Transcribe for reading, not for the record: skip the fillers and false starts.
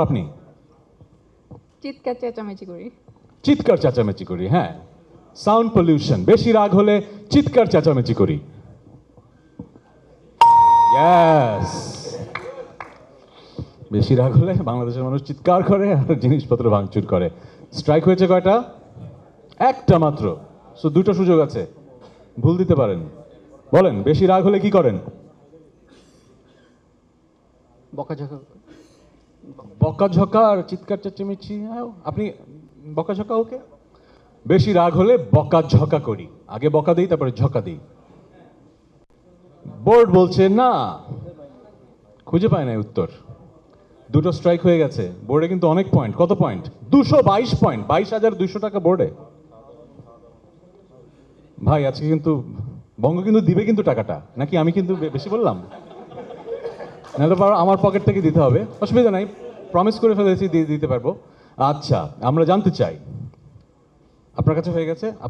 আপনি চিৎকার চেঁচামেচি করি। চিৎকার চেঁচামেচি করি, হ্যাঁ। সাউন্ড পলিউশন, বেশি রাগ হলে চিৎকার চেঁচামেচি করি। Yes! বেশি রাগ হলে বাংলাদেশের মানুষ চিৎকার করে আর জিনিসপত্র ভাঙচুর করে। স্ট্রাইক হয়েছে কয়টা? একটা মাত্র। সো দুটো সুযোগ আছে, ভুল দিতে পারেন। বলেন, বেশি রাগ হলে কি করেন? বকাঝকা বকাঝকা আর চিৎকার চেঁচামেচি। আপনি বকাঝকা, ওকে। বেশি রাগ হলে বকাঝকা করি, আগে বকা দিই তারপরে ঝকা দিই। বোর্ড বলছে না, খুঁজে পায় না উত্তর। দুটো স্ট্রাইক হয়ে গেছে, বোর্ডে কিন্তু অনেক পয়েন্ট। কত পয়েন্ট? 222 পয়েন্ট, 22,200 টাকা বোর্ডে। ভাই আজকে কিন্তু বঙ্গ কিন্তু দিবে কিন্তু টাকাটা, নাকি আমি কিন্তু বেশি বললাম? নাহলে আমার পকেট থেকে দিতে হবে, অসুবিধা নাই, প্রমিস করে ফেলেছি, দিয়ে দিতে পারবো। আচ্ছা, আমরা জানতে চাই, আপনার কাছে হয়ে গেছে,